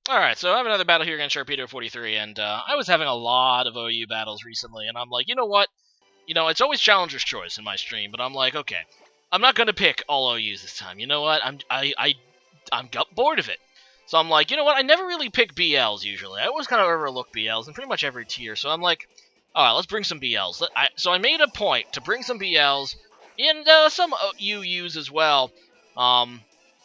Alright, so I have another battle here against Sharpedo43, and I was having a lot of OU battles recently, and I'm like, you know what? You know, it's always Challenger's Choice in my stream, but I'm like, okay, I'm not gonna pick all OUs this time. You know what? I'm got bored of it. So I'm like, you know what? I never really pick BLs usually. I always kind of overlook BLs in pretty much every tier. So I'm like, alright, let's bring some BLs. So I made a point to bring some BLs and some UUs as well.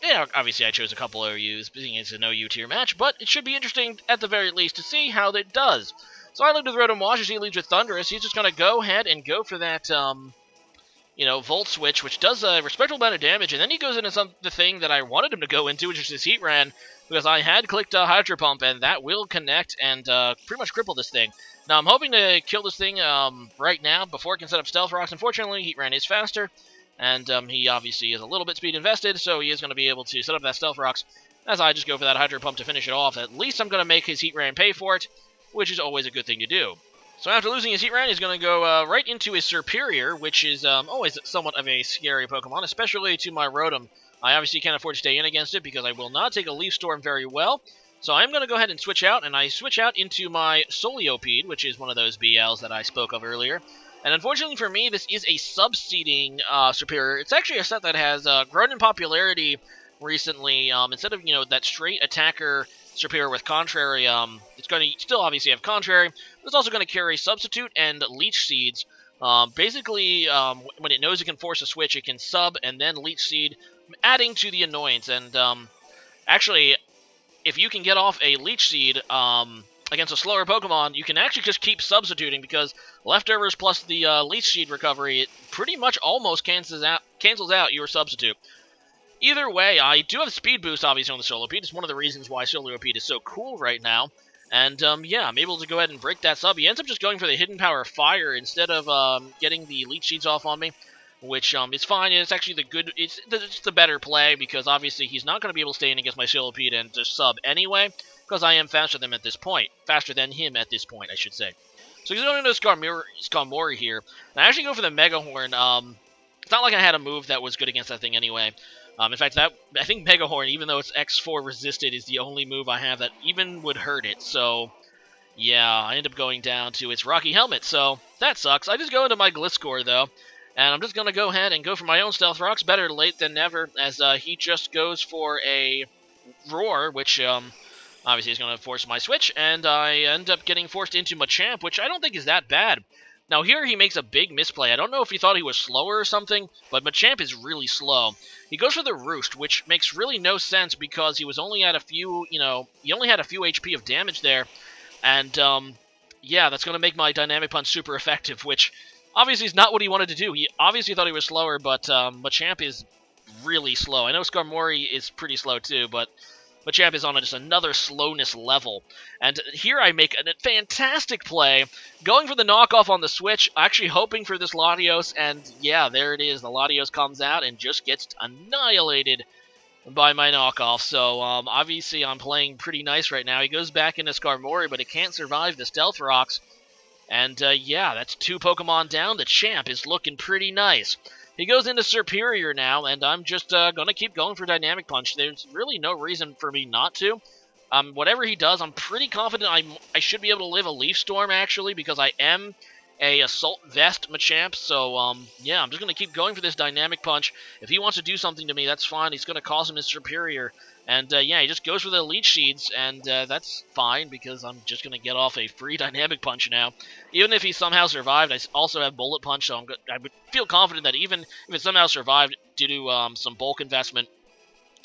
Yeah, obviously I chose a couple OUs, being it's an OU tier match, but it should be interesting at the very least to see how it does. So I lead with Rotom Wash as he leads with Thundurus. He's just going to go ahead and go for that, Volt Switch, which does a respectable amount of damage, and then he goes into the thing that I wanted him to go into, which is his Heat Ran, because I had clicked Hydro Pump, and that will connect and pretty much cripple this thing. Now, I'm hoping to kill this thing right now before it can set up Stealth Rocks. Unfortunately, Heat Ran is faster, and he obviously is a little bit speed invested, so he is going to be able to set up that Stealth Rocks as I just go for that Hydro Pump to finish it off. At least I'm going to make his Heat Ran pay for it, which is always a good thing to do. So after losing his Heat Ran, he's going to go right into his Superior, which is always somewhat of a scary Pokemon, especially to my Rotom. I obviously can't afford to stay in against it because I will not take a Leaf Storm very well. So I'm going to go ahead and switch out, and I switch out into my Soliopede, which is one of those BLs that I spoke of earlier. And unfortunately for me, this is a sub-seeding Superior. It's actually a set that has grown in popularity recently. Instead of, that straight attacker Superior with Contrary, it's going to still obviously have Contrary, but it's also going to carry Substitute and Leech Seeds. Basically, when it knows it can force a switch, it can sub and then Leech Seed, adding to the annoyance. And actually, if you can get off a Leech Seed against a slower Pokemon, you can actually just keep substituting, because leftovers plus the Leech Seed recovery, it pretty much almost cancels out your substitute. Either way, I do have Speed Boost, obviously, on the Solopede. It's one of the reasons why Solopede is so cool right now. And, yeah, I'm able to go ahead and break that sub. He ends up just going for the Hidden Power Fire instead of getting the Leech Seeds off on me, which is fine. It's actually it's the better play, because obviously he's not going to be able to stay in against my Solopede and just sub anyway, because I am faster than him at this point. Faster than him at this point, I should say. So he's going into Skarmory here. And I actually go for the Mega Horn. It's not like I had a move that was good against that thing anyway. In fact, I think Mega Horn, even though it's X4 resisted, is the only move I have that even would hurt it. So, yeah, I end up going down to its Rocky Helmet, so that sucks. I just go into my Gliscor, though, and I'm just going to go ahead and go for my own Stealth Rocks. Better late than never, as he just goes for a Roar, which obviously is going to force my switch, and I end up getting forced into Machamp, which I don't think is that bad. Now here he makes a big misplay. I don't know if he thought he was slower or something, but Machamp is really slow. He goes for the Roost, which makes really no sense because he was only at a few, he only had a few HP of damage there. And, yeah, that's going to make my Dynamic Punch super effective, which obviously is not what he wanted to do. He obviously thought he was slower, but Machamp is really slow. I know Skarmory is pretty slow too, but Machamp is on just another slowness level. And here I make a fantastic play, going for the knockoff on the switch, actually hoping for this Latios, and yeah, there it is. The Latios comes out and just gets annihilated by my knockoff. So obviously I'm playing pretty nice right now. He goes back into Skarmory, but it can't survive the Stealth Rocks. And yeah, that's 2 Pokemon down. The champ is looking pretty nice. He goes into Superior now, and I'm just going to keep going for Dynamic Punch. There's really no reason for me not to. Whatever he does, I'm pretty confident I should be able to live a Leaf Storm, actually, because I am a Assault Vest Machamp. So, yeah, I'm just going to keep going for this Dynamic Punch. If he wants to do something to me, that's fine. He's going to cause him his Superior. And, yeah, he just goes for the Leech Seeds, and that's fine, because I'm just going to get off a free Dynamic Punch now. Even if he somehow survived, I also have Bullet Punch, so I would feel confident that even if it somehow survived due to some bulk investment,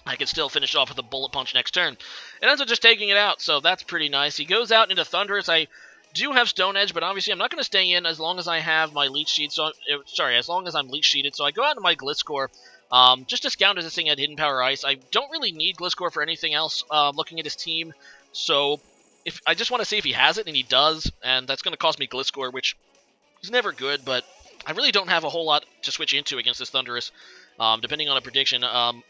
I can still finish off with a Bullet Punch next turn. It ends up just taking it out, so that's pretty nice. He goes out into Thundurus. I do have Stone Edge, but obviously I'm not going to stay in as long as I have my Leech Seed. So, as long as I'm Leech Seeded. So I go out into my Gliscor. Just to scout as this thing had Hidden Power Ice. I don't really need Gliscor for anything else, looking at his team, so if I just want to see if he has it, and he does, and that's going to cost me Gliscor, which is never good, but I really don't have a whole lot to switch into against this Thundurus, depending on a prediction.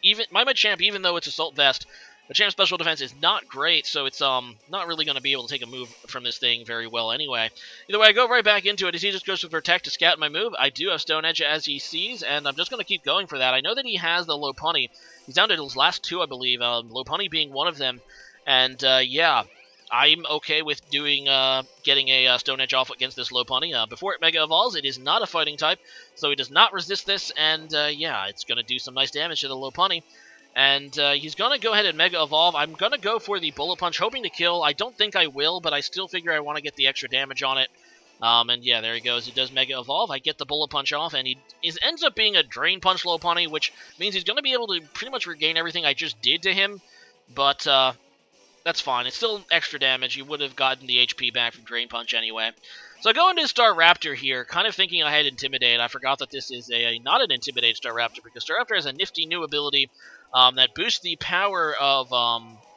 Even my Machamp, even though it's Assault Vest, Machamp's special defense is not great, so it's not really going to be able to take a move from this thing very well anyway. Either way, I go right back into it as he just goes for Protect to scout my move. I do have Stone Edge as he sees, and I'm just going to keep going for that. I know that he has the Lopunny. He's down to his last 2, I believe, Lopunny being one of them. And yeah, I'm okay with doing getting a Stone Edge off against this Lopunny. Before it Mega Evolves, it is not a fighting type, so he does not resist this, and yeah, it's going to do some nice damage to the Lopunny. And he's going to go ahead and Mega Evolve. I'm going to go for the Bullet Punch, hoping to kill. I don't think I will, but I still figure I want to get the extra damage on it. And yeah, there he goes. He does Mega Evolve. I get the Bullet Punch off, and he ends up being a Drain Punch Lopunny, which means he's going to be able to pretty much regain everything I just did to him. But that's fine. It's still extra damage. You would have gotten the HP back from Drain Punch anyway. So I go into Staraptor here, kind of thinking I had Intimidate. I forgot that this is not an Intimidate Staraptor, because Staraptor has a nifty new ability that boosts the power of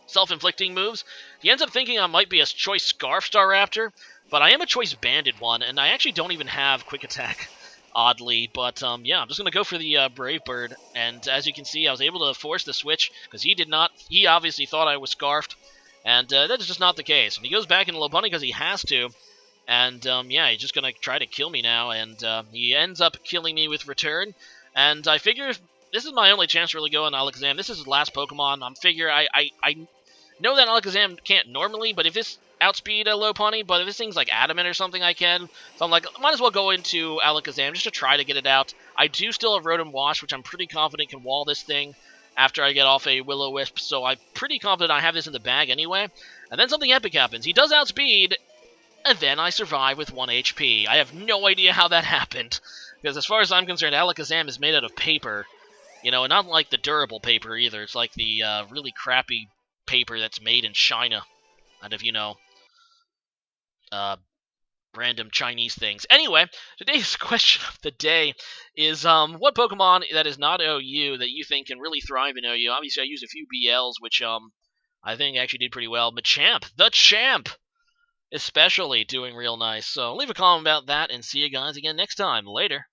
self-inflicting moves. He ends up thinking I might be a Choice Scarf Staraptor, but I am a Choice Banded one, and I actually don't even have Quick Attack, oddly. But yeah, I'm just going to go for the Brave Bird, and as you can see, I was able to force the switch, because he did not. He obviously thought I was Scarfed, and that is just not the case. And he goes back into Lopunny because he has to. And, yeah, he's just going to try to kill me now, and he ends up killing me with Return. And I figure this is my only chance to really go on Alakazam. This is his last Pokemon. I know that Alakazam can't normally, but if this outspeed a Lopunny, but if this thing's like Adamant or something, I can. So I'm like, might as well go into Alakazam just to try to get it out. I do still have Rotom Wash, which I'm pretty confident can wall this thing after I get off a Will-O-Wisp, so I'm pretty confident I have this in the bag anyway. And then something epic happens. He does outspeed, and then I survive with 1 HP. I have no idea how that happened, because as far as I'm concerned, Alakazam is made out of paper. You know, and not like the durable paper either. It's like the really crappy paper that's made in China out of, you know, random Chinese things. Anyway, today's question of the day is what Pokemon that is not OU that you think can really thrive in OU? Obviously, I used a few BLs, which I think actually did pretty well. Machamp, the champ, especially doing real nice. So leave a comment about that, and see you guys again next time. Later.